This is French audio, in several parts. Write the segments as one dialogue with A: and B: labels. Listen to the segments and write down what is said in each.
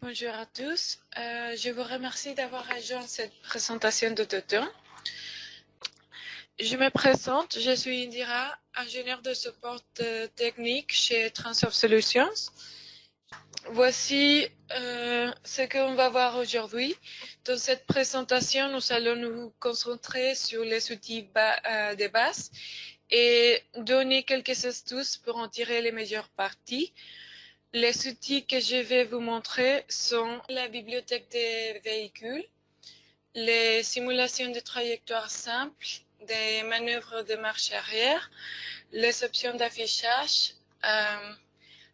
A: Bonjour à tous. Je vous remercie d'avoir rejoint cette présentation de Toton. Je me présente, je suis Indira, ingénieure de support technique chez Transoft Solutions. Voici ce qu'on va voir aujourd'hui. Dans cette présentation, nous allons nous concentrer sur les outils de base et donner quelques astuces pour en tirer les meilleures parties. Les outils que je vais vous montrer sont la bibliothèque des véhicules, les simulations de trajectoires simples, des manœuvres de marche arrière, les options d'affichage,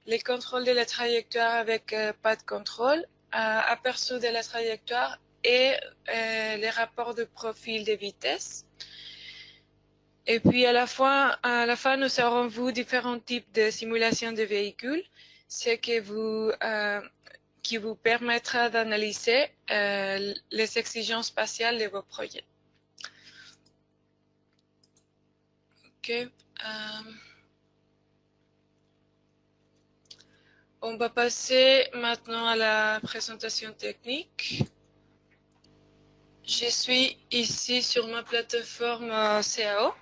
A: les contrôles de la trajectoire avec pas de contrôle, aperçu de la trajectoire et les rapports de profil de vitesse. Et puis à la fin, nous aurons vu différents types de simulations de véhicules, ce qui vous permettra d'analyser les exigences spatiales de vos projets. On va passer maintenant à la présentation technique. Je suis ici sur ma plateforme CAO,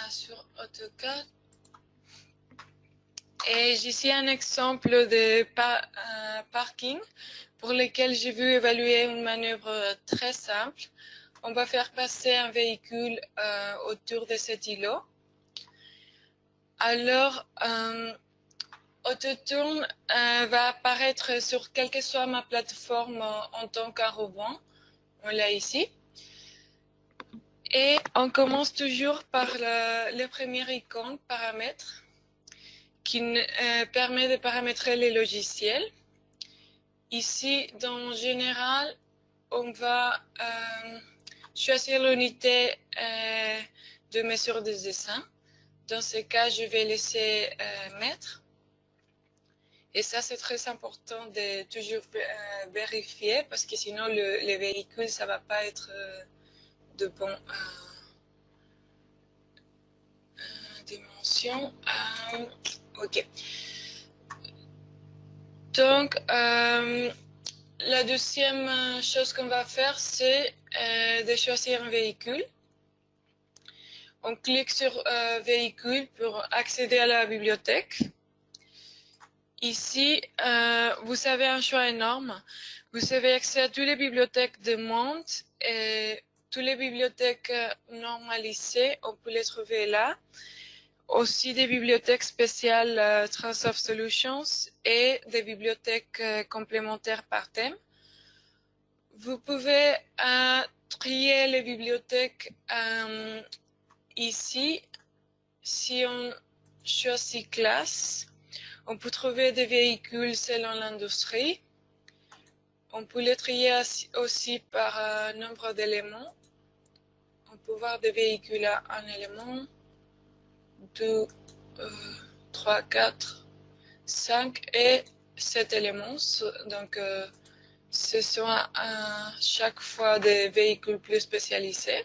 A: sur AutoCAD. Et ici un exemple de parking pour lequel j'ai vu évaluer une manœuvre très simple. On va faire passer un véhicule autour de cet îlot. Alors, Autoturn va apparaître sur quelle que soit ma plateforme en tant qu'arrobant. On l'a ici. Et on commence toujours par le premier icône, paramètres, qui permet de paramétrer les logiciels. Ici, dans Général, on va choisir l'unité de mesure des dessins. Dans ce cas, je vais laisser mètres. Et ça, c'est très important de toujours vérifier parce que sinon, les véhicules, ça ne va pas être de bonnes dimensions. OK. Donc, la deuxième chose qu'on va faire, c'est de choisir un véhicule. On clique sur véhicule pour accéder à la bibliothèque. Ici, vous avez un choix énorme. Vous avez accès à toutes les bibliothèques de monde et toutes les bibliothèques normalisées, on peut les trouver là. Aussi des bibliothèques spéciales Transoft Solutions et des bibliothèques complémentaires par thème. Vous pouvez trier les bibliothèques ici. Si on choisit classe, on peut trouver des véhicules selon l'industrie. On peut les trier aussi par nombre d'éléments. On peut voir des véhicules à un élément, 2, 3, 4, 5 et 7 éléments. Donc, ce sont à chaque fois des véhicules plus spécialisés.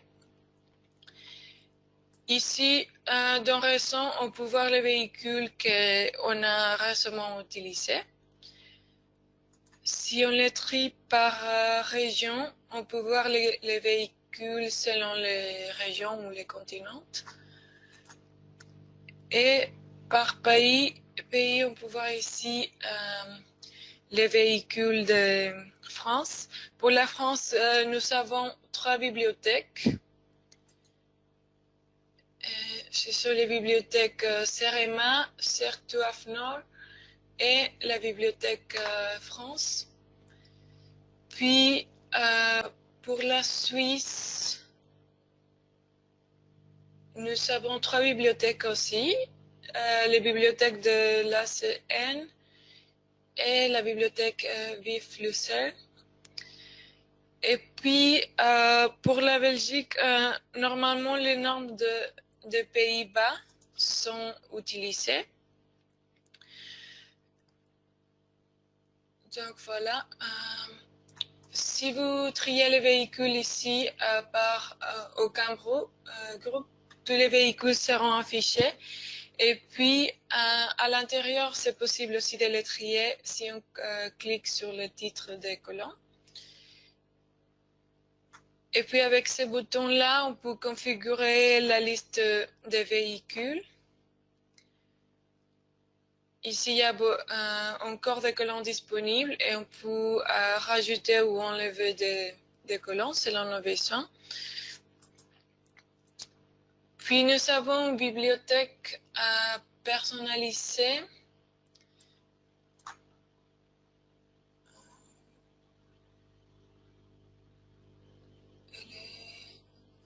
A: Ici, dans récent, on peut voir les véhicules qu'on a récemment utilisés. Si on les trie par région, on peut voir les véhicules selon les régions ou les continents. Et par pays, on peut voir ici les véhicules de France. Pour la France, nous avons 3 bibliothèques. Ce sont les bibliothèques CEREMA, CERTUAF-Nord et la bibliothèque France. Puis, pour la Suisse, nous avons 3 bibliothèques aussi. Les bibliothèques de l'ACN et la bibliothèque Vif-Lucerne. Et puis, pour la Belgique, normalement, les normes de Pays-Bas sont utilisées. Donc, voilà. Si vous triez les véhicules ici par aucun groupe, tous les véhicules seront affichés. Et puis, à l'intérieur, c'est possible aussi de les trier si on clique sur le titre des colonnes. Et puis, avec ces boutons-là, on peut configurer la liste des véhicules. Ici, il y a encore des colonnes disponibles et on peut rajouter ou enlever des colonnes selon nos besoins. Puis, nous avons une bibliothèque personnalisée.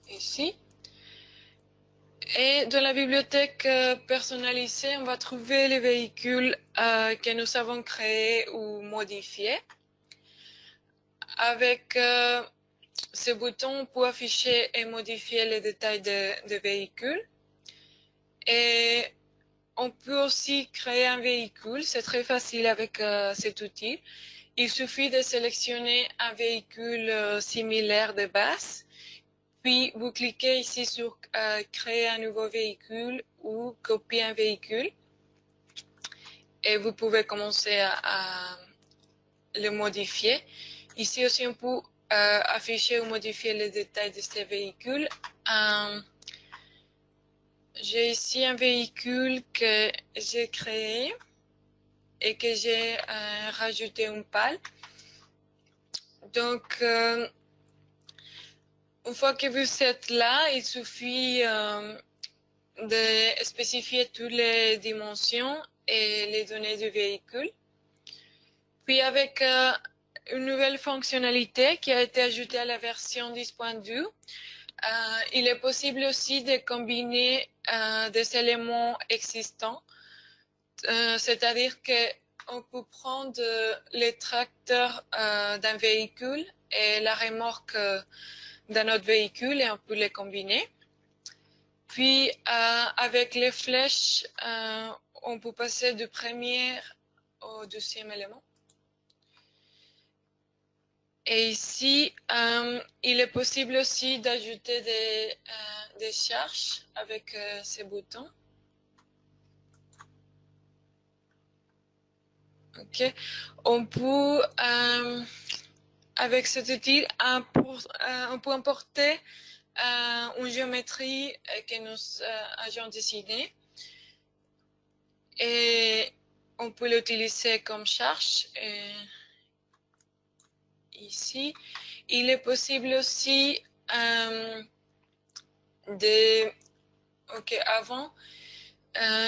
A: Ici. Et dans la bibliothèque personnalisée, on va trouver les véhicules que nous avons créés ou modifiés. Avec ce bouton, on peut afficher et modifier les détails des véhicules. Et on peut aussi créer un véhicule. C'est très facile avec cet outil. Il suffit de sélectionner un véhicule similaire de base. Puis, vous cliquez ici sur créer un nouveau véhicule ou copier un véhicule. Et vous pouvez commencer à le modifier. Ici aussi, on peut afficher ou modifier les détails de ces véhicules. J'ai ici un véhicule que j'ai créé et que j'ai rajouté une pale. Donc, une fois que vous êtes là, il suffit de spécifier toutes les dimensions et les données du véhicule. Puis avec une nouvelle fonctionnalité qui a été ajoutée à la version 10.2, il est possible aussi de combiner des éléments existants. C'est-à-dire qu'on peut prendre les tracteurs d'un véhicule et la remorque d'un autre véhicule et on peut les combiner. Puis, avec les flèches, on peut passer du premier au deuxième élément. Et ici, il est possible aussi d'ajouter des charges avec ces boutons. Ok. On peut, avec cet outil, on peut importer une géométrie que nous avons dessinée et on peut l'utiliser comme charge. Ici, il est possible aussi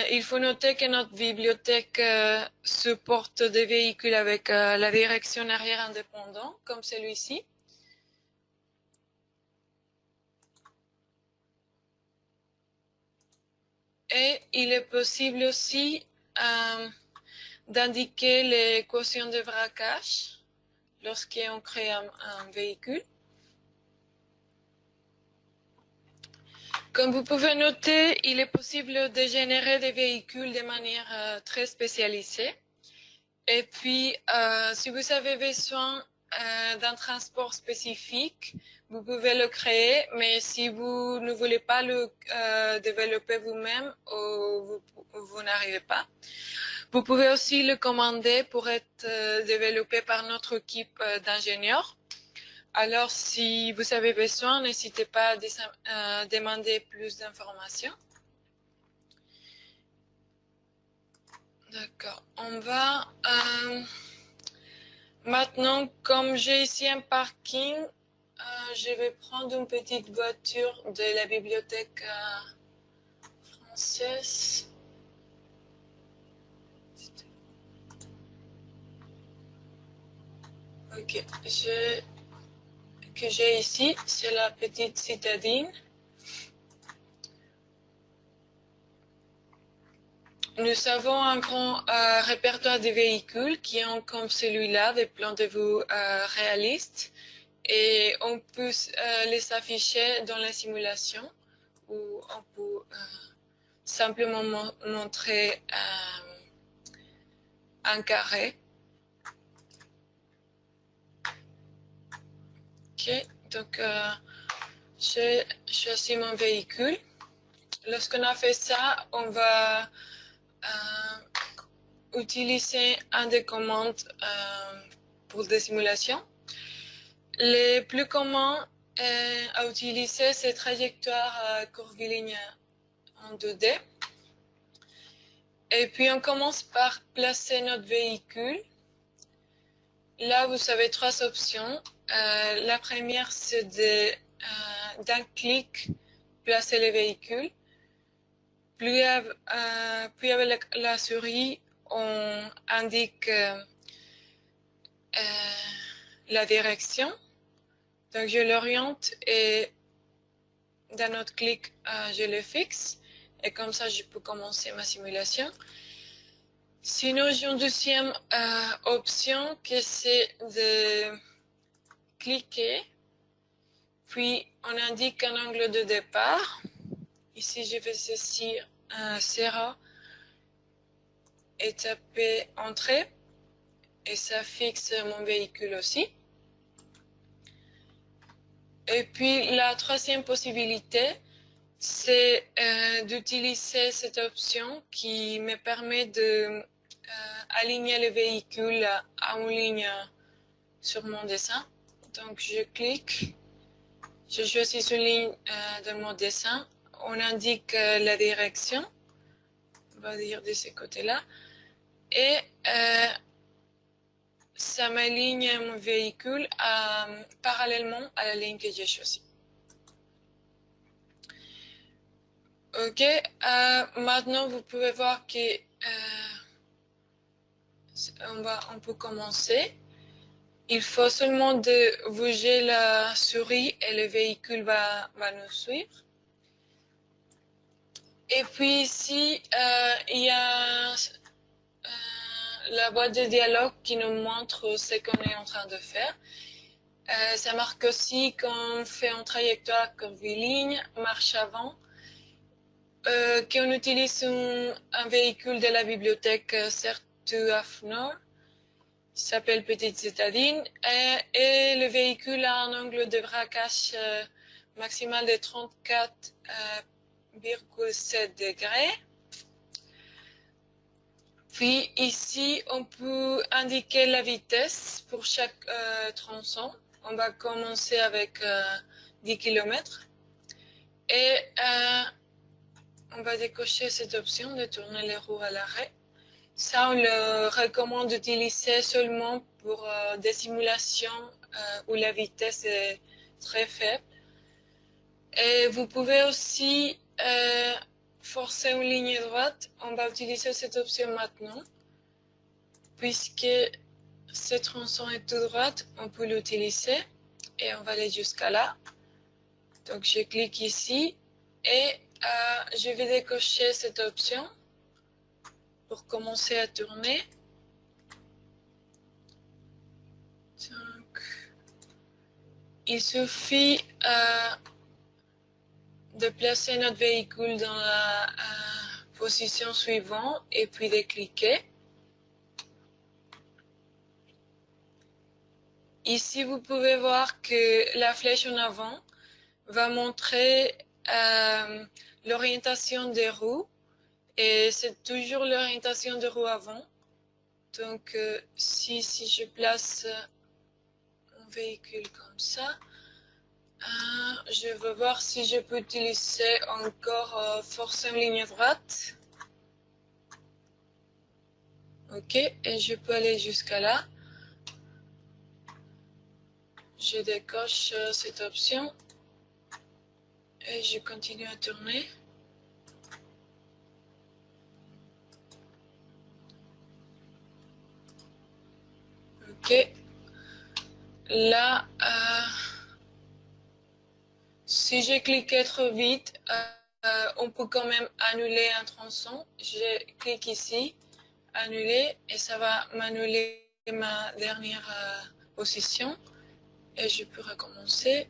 A: il faut noter que notre bibliothèque supporte des véhicules avec la direction arrière indépendante, comme celui-ci. Et il est possible aussi d'indiquer les quotients de braquage lorsqu'on crée un véhicule. Comme vous pouvez noter, il est possible de générer des véhicules de manière très spécialisée. Et puis, si vous avez besoin d'un transport spécifique, vous pouvez le créer, mais si vous ne voulez pas le développer vous-même, vous n'arrivez pas. Vous pouvez aussi le commander pour être développé par notre équipe d'ingénieurs. Alors, si vous avez besoin, n'hésitez pas à demander plus d'informations. D'accord. On va maintenant, comme j'ai ici un parking, je vais prendre une petite voiture de la bibliothèque française. Ok, que j'ai ici, c'est la petite citadine. Nous avons un grand répertoire de véhicules qui ont comme celui-là des plans de vue réalistes et on peut les afficher dans la simulation où on peut simplement montrer un carré. Ok, donc je choisis mon véhicule. lorsqu'on a fait ça, on va utiliser un des commandes pour des simulations. Les plus communs à utiliser, c'est trajectoire curviligne en 2D. Et puis on commence par placer notre véhicule. Là, vous avez trois options. La première, c'est d'un clic placer le véhicule. Puis avec la souris, on indique la direction. Donc je l'oriente et d'un autre clic, je le fixe. Et comme ça, je peux commencer ma simulation. Sinon, j'ai une deuxième option qui c'est de cliquer. Puis, on indique un angle de départ. Ici, je vais saisir un 0 et taper Entrée. Et ça fixe mon véhicule aussi. Et puis, la troisième possibilité, c'est d'utiliser cette option qui me permet de aligner le véhicule à une ligne sur mon dessin. Donc je clique, je choisis une ligne de mon dessin, on indique la direction, on va dire de ce côté-là, et ça m'aligne mon véhicule parallèlement à la ligne que j'ai choisie. Ok, maintenant vous pouvez voir que on peut commencer. Il faut seulement de bouger la souris et le véhicule va nous suivre. Et puis ici, il y a la boîte de dialogue qui nous montre ce qu'on est en train de faire. Ça marque aussi qu'on fait une trajectoire curviligne, marche avant, qu'on utilise un véhicule de la bibliothèque Certuafnor, qui s'appelle Petite Citadine, et le véhicule a un angle de braquage maximal de 34,7 degrés. Puis ici, on peut indiquer la vitesse pour chaque tronçon. On va commencer avec 10 km. Et on va décocher cette option de tourner les roues à l'arrêt. Ça, on le recommande d'utiliser seulement pour des simulations où la vitesse est très faible. Et vous pouvez aussi forcer une ligne droite. On va utiliser cette option maintenant. Puisque ce tronçon est tout droit, on peut l'utiliser. Et on va aller jusqu'à là. Donc, je clique ici et je vais décocher cette option pour commencer à tourner. Donc, il suffit de placer notre véhicule dans la position suivante et puis de cliquer. Ici, vous pouvez voir que la flèche en avant va montrer l'orientation des roues et c'est toujours l'orientation des roues avant. Donc, si je place mon véhicule comme ça, je veux voir si je peux utiliser encore forcer une ligne droite. Ok, et je peux aller jusqu'à là. Je décoche cette option et je continue à tourner. Ok, là, si j'ai cliqué trop vite, on peut quand même annuler un tronçon. Je clique ici, annuler, et ça va m'annuler ma dernière position. Et je peux recommencer.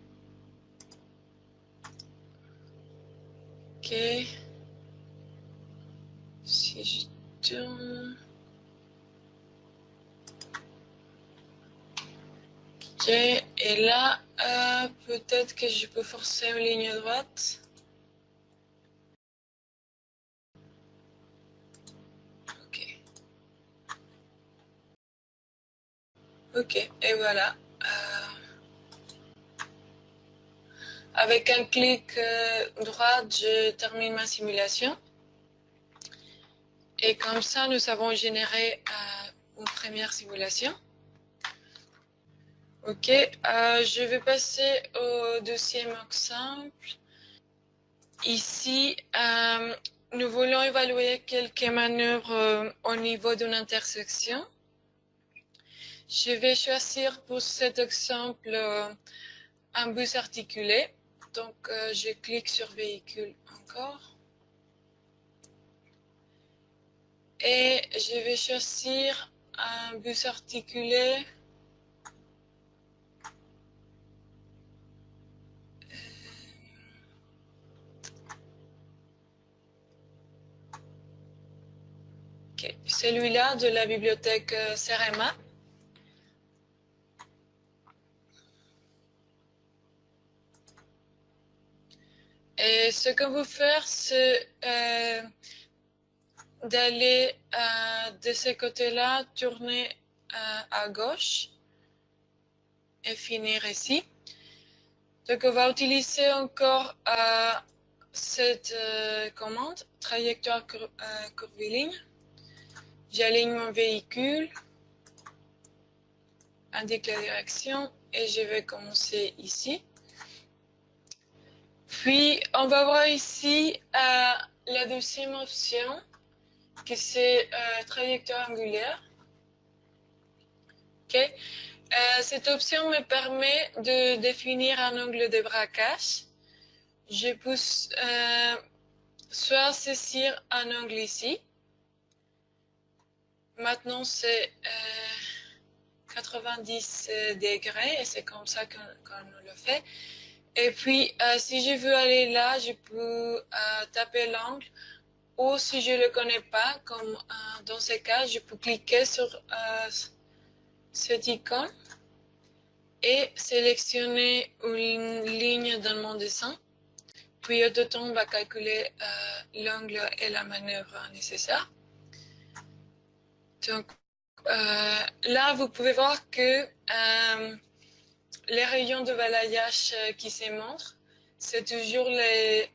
A: Ok. Si je tourne. Ok. Et là, peut-être que je peux forcer une ligne droite. Ok, et voilà. Avec un clic droit, je termine ma simulation. Et comme ça, nous avons généré une première simulation. Ok, je vais passer au deuxième exemple. Ici, nous voulons évaluer quelques manœuvres au niveau d'une intersection. Je vais choisir pour cet exemple un bus articulé. Donc, je clique sur véhicule encore. Et je vais choisir un bus articulé. Okay. Celui-là de la bibliothèque CEREMA. Et ce qu'on veut faire, c'est d'aller de ce côté-là, tourner à gauche et finir ici. Donc, on va utiliser encore cette commande, trajectoire curviligne. J'aligne mon véhicule, indique la direction et je vais commencer ici. Puis, on va voir ici la deuxième option, qui c'est trajectoire angulaire. Okay. Cette option me permet de définir un angle de braquage. Je peux soit saisir un angle ici. Maintenant, c'est 90 degrés et c'est comme ça qu'on le fait. Et puis, si je veux aller là, je peux taper l'angle. Ou si je ne le connais pas, comme dans ce cas, je peux cliquer sur cette icône et sélectionner une ligne dans mon dessin. Puis, autant, on va calculer l'angle et la manœuvre nécessaire. Donc, là, vous pouvez voir que les rayons de balayage qui se montrent, c'est toujours les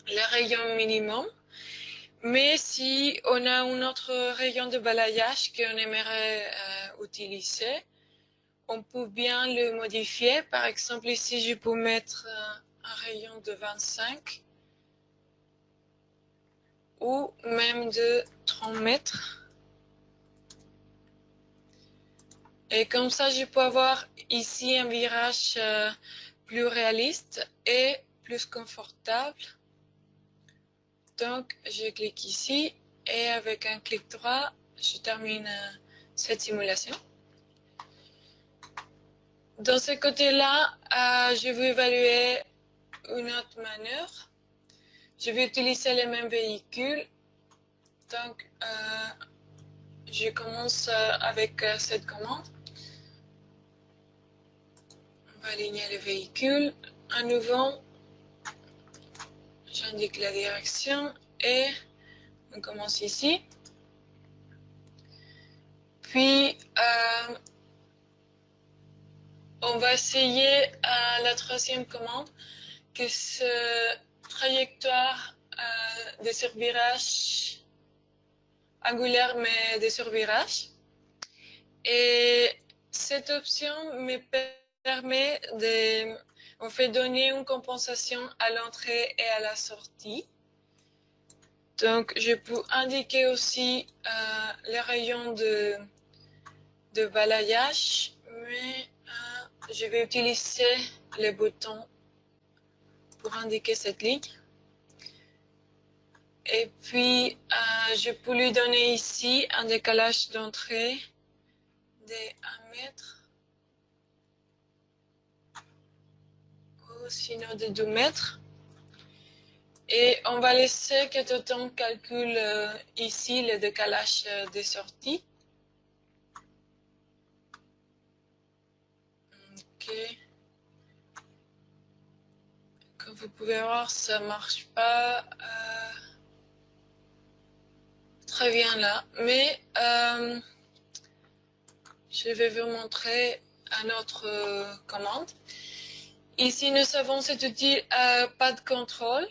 A: rayons minimum. Mais si on a un autre rayon de balayage qu'on aimerait utiliser, on peut bien le modifier. Par exemple, ici, je peux mettre un rayon de 25 ou même de 30 mètres. Et comme ça, je peux avoir ici un virage plus réaliste et plus confortable. Donc, je clique ici et avec un clic droit, je termine cette simulation. Dans ce côté-là, je vais évaluer une autre manœuvre. Je vais utiliser les mêmes véhicules. Donc, je commence avec cette commande. On va aligner le véhicule. À nouveau, j'indique la direction et on commence ici. Puis, on va essayer la troisième commande, que c'est trajectoire de survirage angulaire, mais de survirage. Et cette option me permet de donner une compensation à l'entrée et à la sortie. Donc, je peux indiquer aussi les rayons de balayage, mais je vais utiliser les boutons pour indiquer cette ligne. Et puis, je peux lui donner ici un décalage d'entrée de 1 mètre ou sinon de 2 mètres. Et on va laisser que Toton calcule ici le décalage des sorties. Ok. Comme vous pouvez voir, ça ne marche pas très bien là. Mais Je vais vous montrer une autre commande. Ici, nous avons cet outil pas de contrôle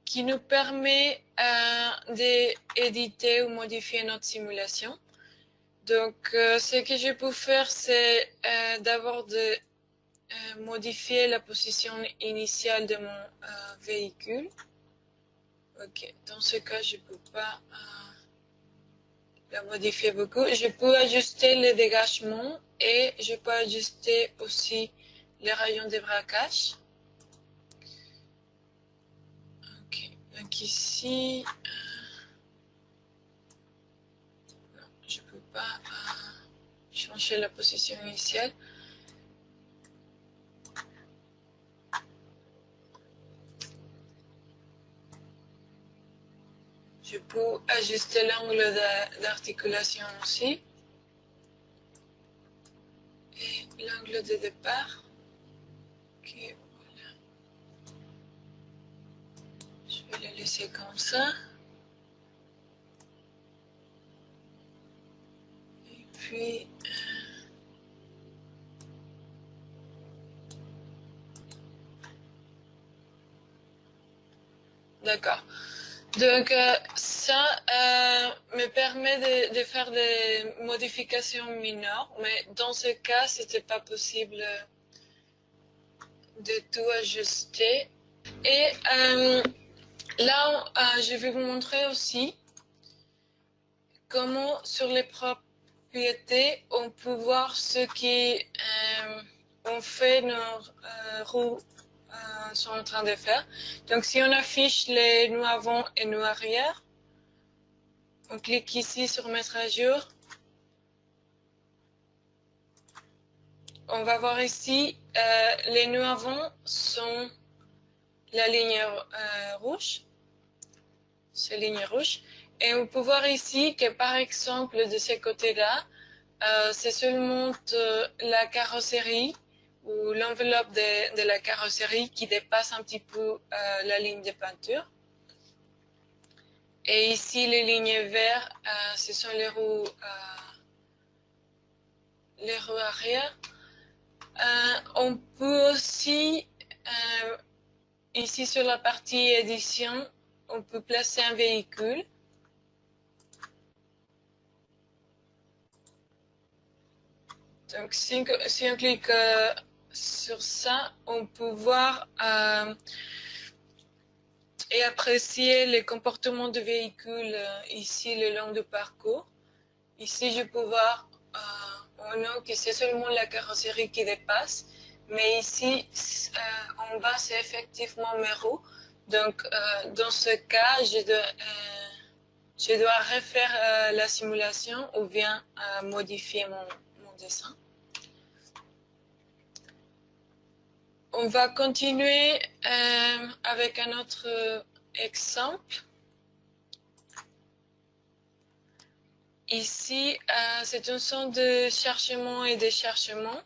A: qui nous permet d'éditer ou modifier notre simulation. Donc, ce que je peux faire, c'est d'abord de modifier la position initiale de mon véhicule. Ok, dans ce cas, je ne peux pas la modifier beaucoup. Je peux ajuster le dégagement et je peux ajuster aussi les rayons de braquage. Ok, donc ici, non, je ne peux pas changer la position initiale. Je peux ajuster l'angle d'articulation aussi. Et l'angle de départ. Ok, voilà. Je vais le laisser comme ça. Et puis... D'accord. Donc, ça me permet de faire des modifications mineures, mais dans ce cas, c'était pas possible de tout ajuster. Et là, je vais vous montrer aussi comment, sur les propriétés, on peut voir ce qui on fait nos roues sont en train de faire. Donc, si on affiche les nœuds avant et nœuds arrière, on clique ici sur mettre à jour. On va voir ici, les nœuds avant sont la ligne rouge, c'est ligne rouge. Et on peut voir ici que par exemple de ce côté-là, c'est seulement la carrosserie ou l'enveloppe de la carrosserie qui dépasse un petit peu la ligne de peinture. Et ici, les lignes vertes, ce sont les roues arrière. On peut aussi, ici sur la partie édition, on peut placer un véhicule. Donc, si on clique sur ça, on peut voir et apprécier les comportements du véhicule ici le long du parcours. Ici, je peux voir que c'est seulement la carrosserie qui dépasse, mais ici, en bas, c'est effectivement mes roues. Donc, dans ce cas, je dois refaire la simulation ou bien modifier mon dessin. On va continuer avec un autre exemple. Ici, c'est un centre de chargement et déchargement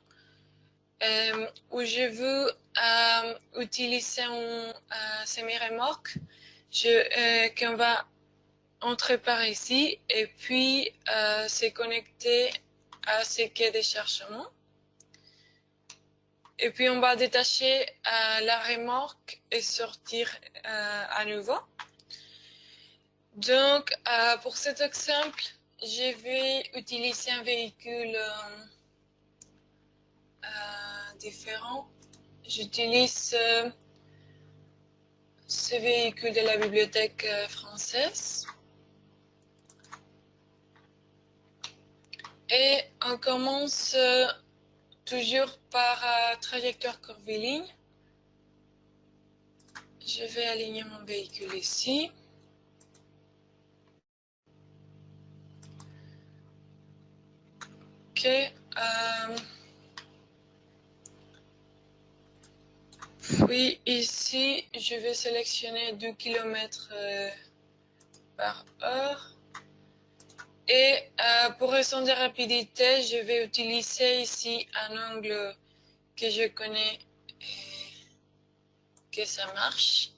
A: où je veux utiliser un semi-remorque qu'on va entrer par ici et puis se connecter à ce quai de chargement. Et puis on va détacher la remorque et sortir à nouveau. Donc pour cet exemple, je vais utiliser un véhicule différent. J'utilise ce véhicule de la bibliothèque française. Et on commence toujours par trajectoire curviligne. Je vais aligner mon véhicule ici. Ok. Puis ici, je vais sélectionner 2 km par heure. Et pour raison de rapidité, je vais utiliser ici un angle que je connais et que ça marche,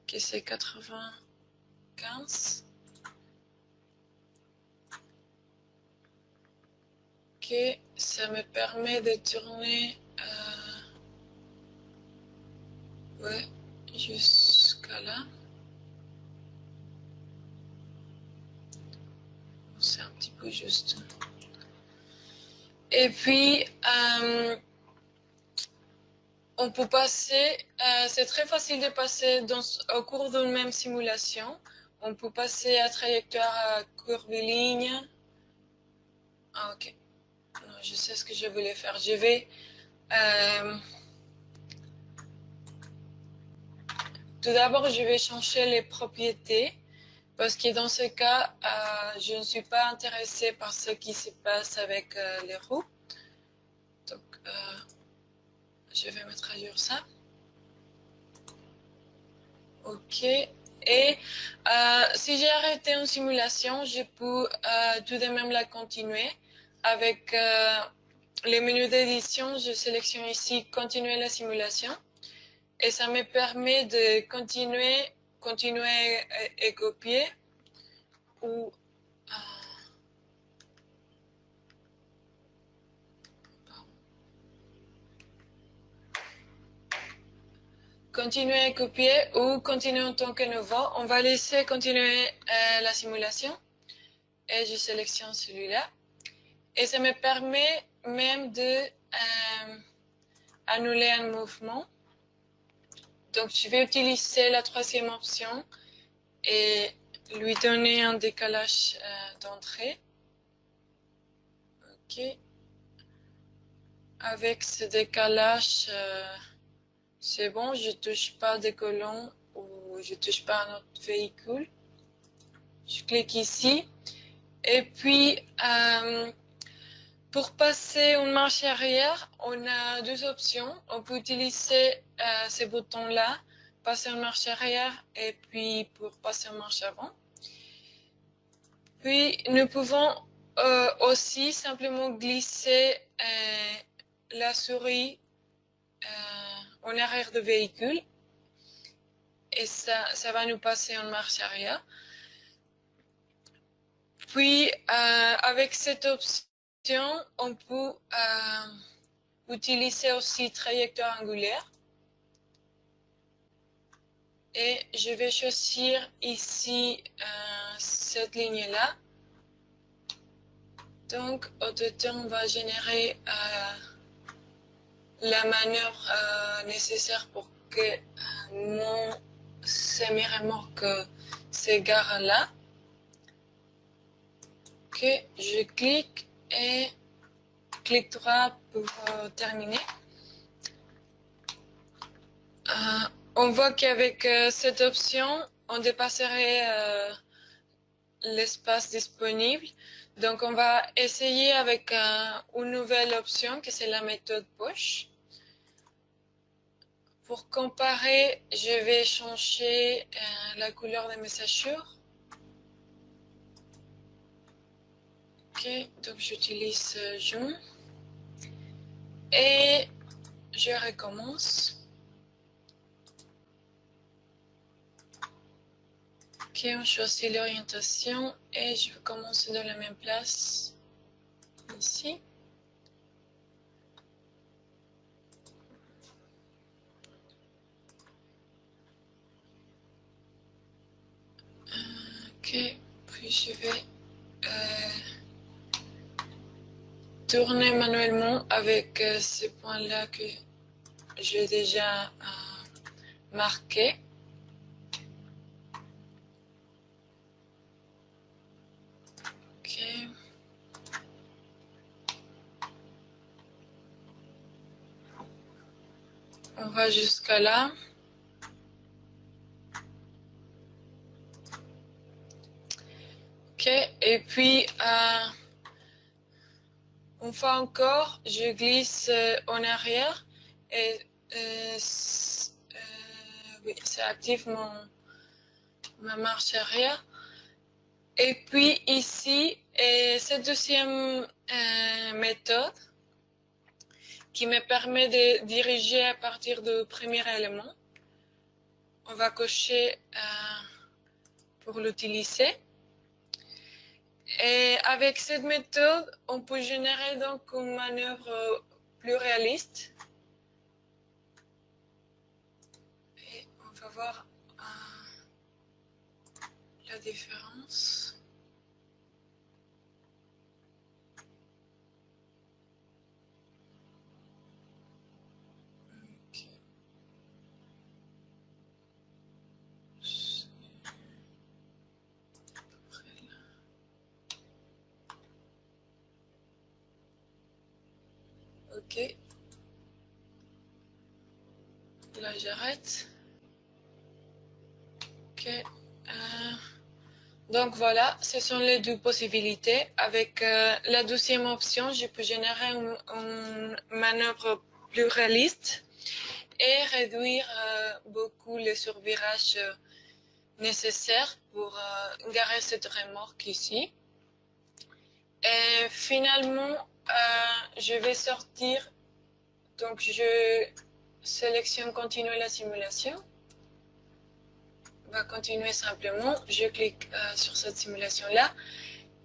A: que c'est 95. Ok, ça me permet de tourner ouais, jusqu'à là. C'est un petit peu juste. Et puis, on peut passer, c'est très facile de passer au cours d'une même simulation. On peut passer à trajectoire à curviligne. Ah, ok. Non, je sais ce que je voulais faire. Je vais tout d'abord, je vais changer les propriétés parce que dans ce cas, je ne suis pas intéressée par ce qui se passe avec les roues. Donc, je vais mettre à jour ça. Ok. Et si j'ai arrêté une simulation, je peux tout de même la continuer. Avec les menus d'édition, je sélectionne ici « Continuer la simulation ». Et ça me permet de continuer et copier ou continuer à copier ou continuer en tant que nouveau. On va laisser continuer la simulation et je sélectionne celui-là. Et ça me permet même de annuler un mouvement. Donc, je vais utiliser la troisième option et lui donner un décalage d'entrée. Ok. Avec ce décalage, c'est bon, je ne touche pas des colons ou je ne touche pas un autre véhicule. Je clique ici. Et puis, pour passer une marche arrière, on a deux options. On peut utiliser ces boutons-là, passer une marche arrière et puis pour passer une marche avant. Puis, nous pouvons aussi simplement glisser la souris en arrière du véhicule et ça va nous passer en marche arrière. Puis, avec cette option, on peut utiliser aussi trajectoire angulaire. Et je vais choisir ici cette ligne-là. Donc, au total, on va générer la manœuvre nécessaire pour que mon semi-remorque s'égare là. Ok, je clique et clic droit pour terminer. On voit qu'avec cette option, on dépasserait l'espace disponible. Donc, on va essayer avec une nouvelle option, que c'est la méthode push. Pour comparer, je vais changer la couleur de mes hachures. Ok, donc j'utilise jaune. Et je recommence. Ok, on choisit l'orientation et je vais commencer dans la même place, ici. Ok, puis je vais tourner manuellement avec ces points-là que j'ai déjà marqués. Ok. On va jusqu'à là. Ok, et puis une fois encore, je glisse en arrière et oui, ça active ma marche arrière. Et puis ici, cette deuxième méthode qui me permet de diriger à partir du premier élément. On va cocher pour l'utiliser. Et avec cette méthode, on peut générer donc une manœuvre plus réaliste. Et on va voir la différence. Ok. Là, j'arrête. Ok. Donc voilà, ce sont les deux possibilités. Avec la deuxième option, je peux générer une manœuvre plus réaliste et réduire beaucoup les survirages nécessaires pour garer cette remorque ici. Et finalement, je vais sortir. Donc je sélectionne continuer la simulation. On va continuer simplement. Je clique sur cette simulation-là.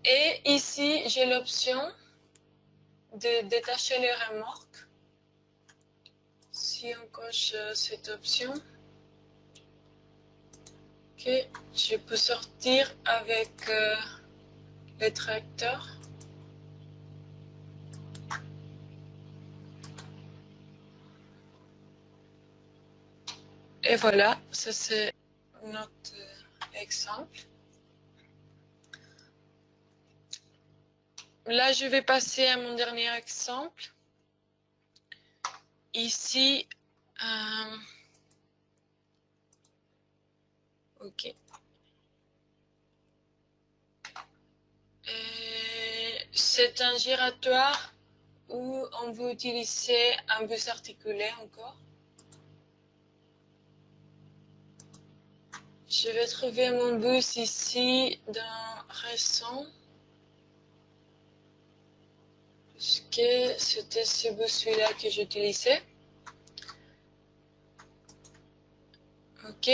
A: Et ici, j'ai l'option de détacher les remorques. Si on coche cette option, ok, je peux sortir avec les tracteurs. Et voilà, ça c'est notre exemple. Là, je vais passer à mon dernier exemple. Ici, ok. C'est un giratoire où on veut utiliser un bus articulé encore. Je vais trouver mon bus ici dans récent. Puisque c'était ce bus-là que j'utilisais. Ok.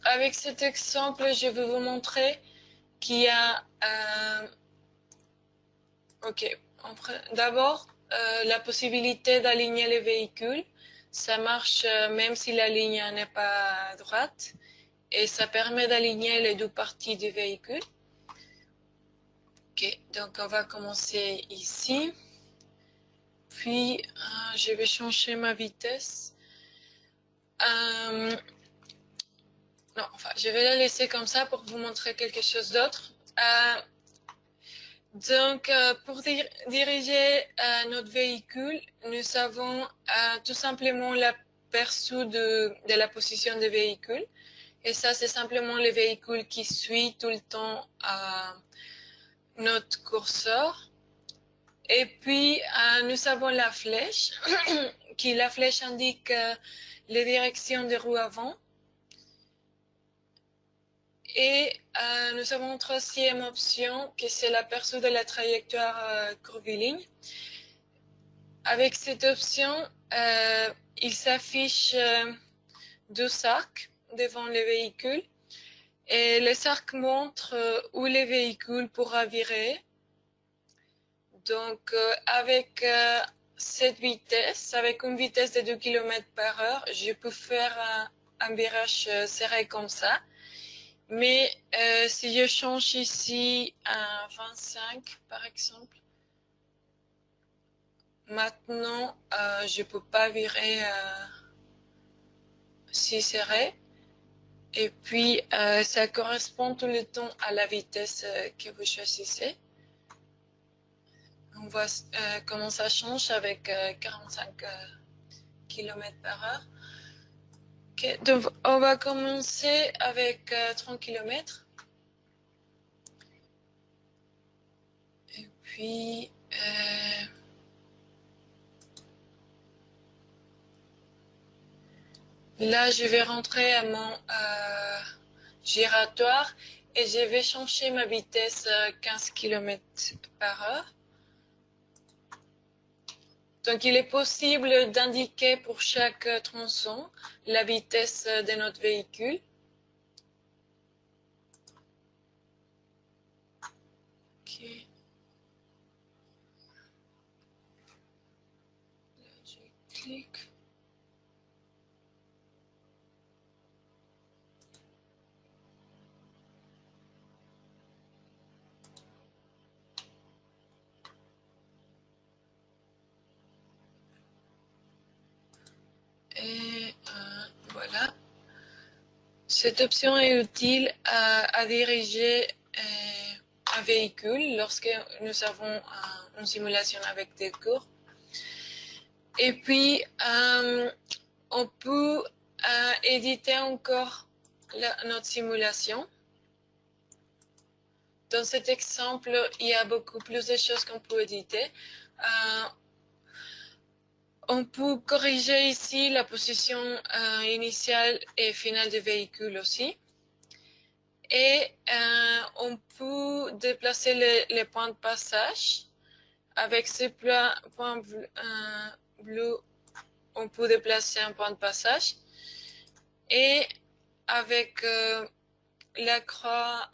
A: Avec cet exemple, je vais vous montrer qu'il y a... ok. D'abord, la possibilité d'aligner les véhicules. Ça marche même si la ligne n'est pas droite. Et ça permet d'aligner les deux parties du véhicule. Ok, donc on va commencer ici. Puis, je vais changer ma vitesse. Non, enfin, je vais la laisser comme ça pour vous montrer quelque chose d'autre. Donc, pour diriger notre véhicule, nous avons tout simplement l'aperçu de la position des véhicules. Et ça, c'est simplement les véhicules qui suivent tout le temps notre curseur. Et puis, nous avons la flèche, la flèche indique les directions des roues avant. Et nous avons une troisième option, qui c'est l'aperçu de la trajectoire curviligne. Avec cette option, il s'affiche deux arcs devant les véhicules. Et les arcs montrent où les véhicules pourra virer. Donc, avec cette vitesse, avec une vitesse de 2 km/h, je peux faire un virage serré comme ça. Mais si je change ici à 25, par exemple, maintenant, je ne peux pas virer si serré. Et puis, ça correspond tout le temps à la vitesse que vous choisissez. On voit comment ça change avec 45 km/h. Okay, donc, on va commencer avec 30 km. Et puis, là, je vais rentrer à mon giratoire et je vais changer ma vitesse 15 km/h. Donc, il est possible d'indiquer pour chaque tronçon la vitesse de notre véhicule. clic. Et voilà. Cette option est utile à diriger un véhicule lorsque nous avons une simulation avec des cours. Et puis, on peut éditer encore notre simulation. Dans cet exemple, il y a beaucoup plus de choses qu'on peut éditer. On peut corriger ici la position initiale et finale du véhicule aussi. Et on peut déplacer les points de passage. Avec ces points bleus, on peut déplacer un point de passage. Et avec la croix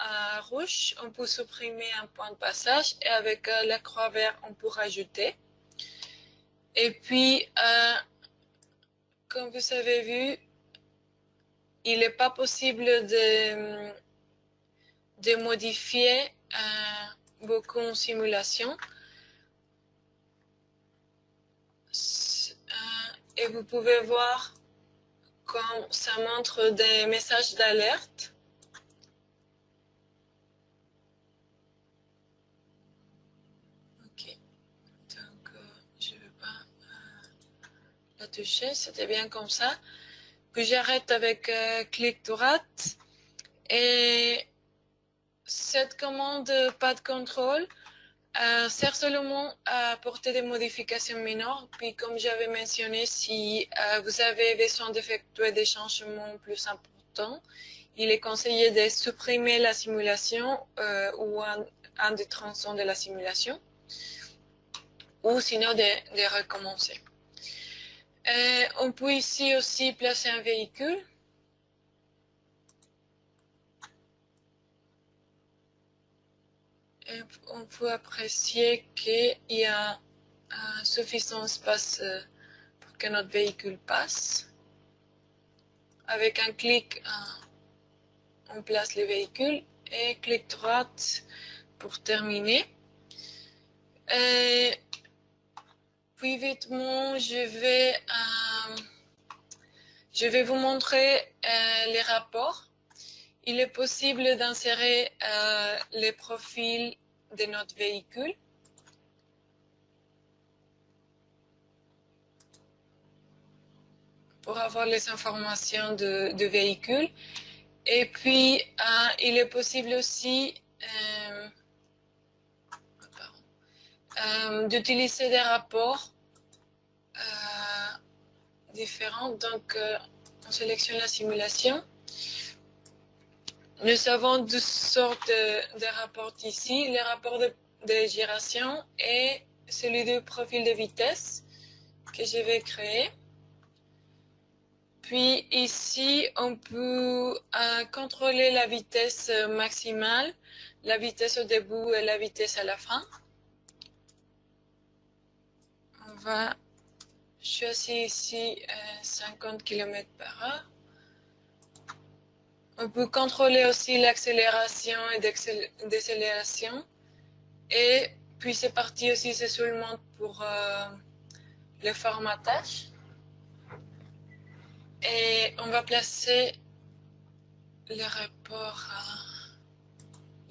A: rouge, on peut supprimer un point de passage. Et avec la croix verte, on peut rajouter. Et puis, comme vous avez vu, il n'est pas possible de modifier beaucoup en simulation. Et vous pouvez voir comme ça montre des messages d'alerte. Ok, donc je ne vais pas la toucher, c'était bien comme ça. Puis j'arrête avec clic droite. Et cette commande pas de contrôle sert seulement à apporter des modifications mineures. Puis comme j'avais mentionné, si vous avez besoin d'effectuer des changements plus importants, il est conseillé de supprimer la simulation ou un des tronçons de la simulation, ou sinon de recommencer. On peut ici aussi placer un véhicule. Et on peut apprécier qu'il y a suffisant espace pour que notre véhicule passe. Avec un clic, on place le véhicule et clic droit pour terminer. Et puis vitement, je vais vous montrer les rapports. Il est possible d'insérer les profils de notre véhicule. Pour avoir les informations de véhicule. Et puis, il est possible aussi d'utiliser des rapports différents. Donc, on sélectionne la simulation. Nous avons deux sortes de rapports ici. Le rapport de gyration et celui du profil de vitesse que je vais créer. Puis ici, on peut contrôler la vitesse maximale, la vitesse au début et la vitesse à la fin. On va choisir ici 50 km/h. On peut contrôler aussi l'accélération et décélération. Et puis c'est parti aussi, c'est seulement pour le formatage. Et on va placer le rapport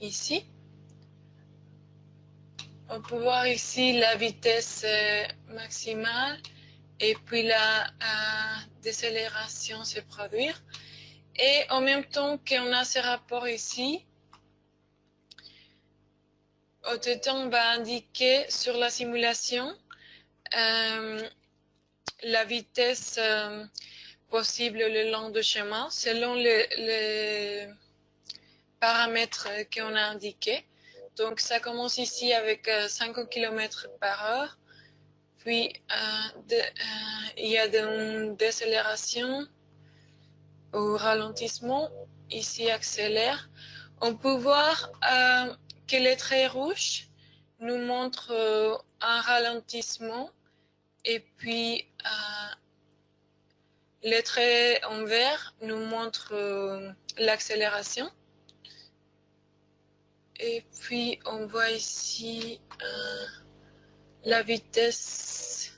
A: ici. On peut voir ici la vitesse maximale et puis la décélération se produire. Et en même temps qu'on a ce rapport ici, Autotune va indiquer sur la simulation la vitesse possible le long du chemin selon les paramètres qu'on a indiqués. Donc ça commence ici avec 50 km/h, puis il y a une décélération au ralentissement, ici accélère. On peut voir que les traits rouges nous montrent un ralentissement et puis les traits en vert nous montrent l'accélération. Et puis, on voit ici la vitesse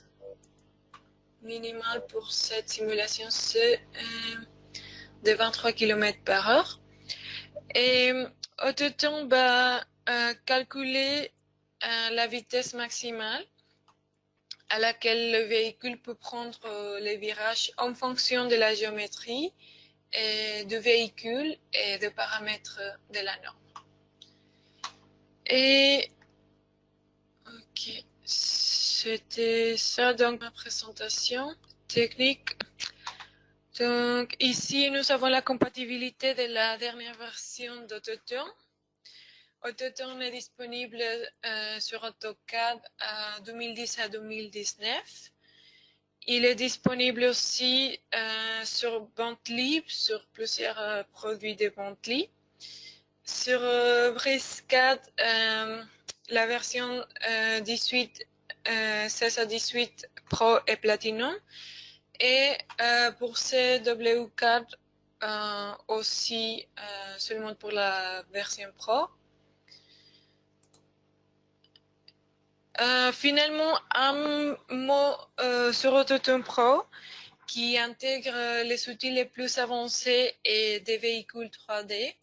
A: minimale pour cette simulation, c'est de 23 km/h. Et Autoton va calculer la vitesse maximale à laquelle le véhicule peut prendre les virages en fonction de la géométrie et du véhicule et des paramètres de la norme. Et ok, c'était ça donc ma présentation technique. Donc ici nous avons la compatibilité de la dernière version d'Autoton. Autoton est disponible sur AutoCAD 2010 à 2019. Il est disponible aussi sur Bentley, sur plusieurs produits de Bentley. Sur BricsCAD, la version 16 à 18 Pro et Platinum. Et pour CWCAD aussi seulement pour la version Pro. Finalement, un mot sur Autoton Pro qui intègre les outils les plus avancés et des véhicules 3D.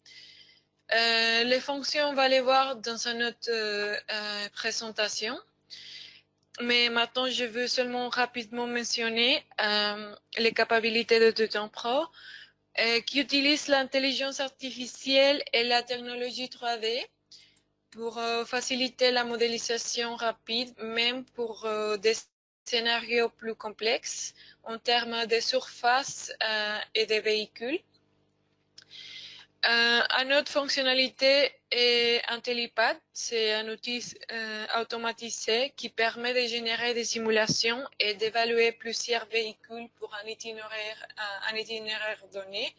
A: Les fonctions, on va les voir dans une autre présentation. Mais maintenant, je veux seulement rapidement mentionner les capacités d'Autoton Pro qui utilisent l'intelligence artificielle et la technologie 3D pour faciliter la modélisation rapide, même pour des scénarios plus complexes en termes de surface et de véhicules. Une autre fonctionnalité est IntelliPad. C'est un outil automatisé qui permet de générer des simulations et d'évaluer plusieurs véhicules pour un itinéraire donné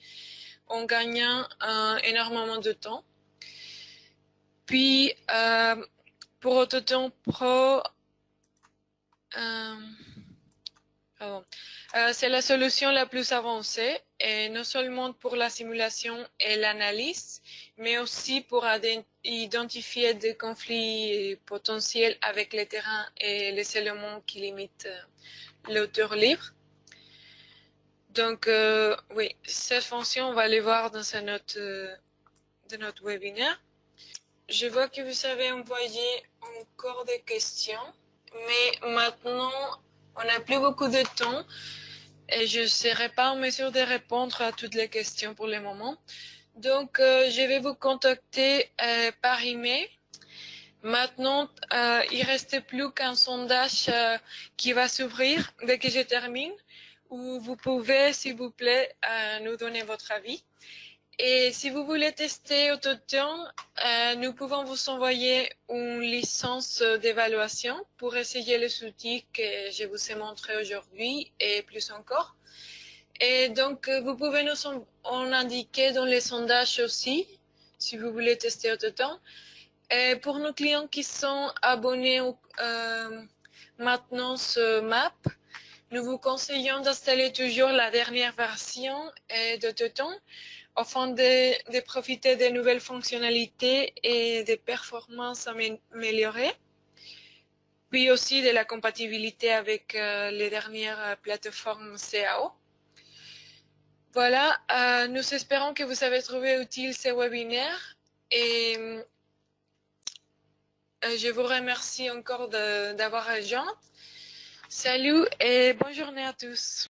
A: en gagnant énormément de temps. Puis, pour Autoton Pro, c'est la solution la plus avancée, et non seulement pour la simulation et l'analyse, mais aussi pour identifier des conflits potentiels avec les terrains et les éléments qui limitent l'auteur libre. Donc, oui, cette fonction, on va les voir dans notre webinaire. Je vois que vous avez envoyé encore des questions, mais maintenant, on n'a plus beaucoup de temps et je ne serai pas en mesure de répondre à toutes les questions pour le moment. Donc, je vais vous contacter par email. Maintenant, il ne reste plus qu'un sondage qui va s'ouvrir dès que je termine, où vous pouvez, s'il vous plaît, nous donner votre avis. Et si vous voulez tester Autoton, nous pouvons vous envoyer une licence d'évaluation pour essayer les outils que je vous ai montrés aujourd'hui et plus encore. Et donc, vous pouvez nous en indiquer dans les sondages aussi, si vous voulez tester Autoton. Et pour nos clients qui sont abonnés maintenant ce MAP, nous vous conseillons d'installer toujours la dernière version d'Autoton afin de profiter des nouvelles fonctionnalités et des performances améliorées, puis aussi de la compatibilité avec les dernières plateformes CAO. Voilà, nous espérons que vous avez trouvé utile ce webinaire et je vous remercie encore d'avoir rejoint. Salut et bonne journée à tous.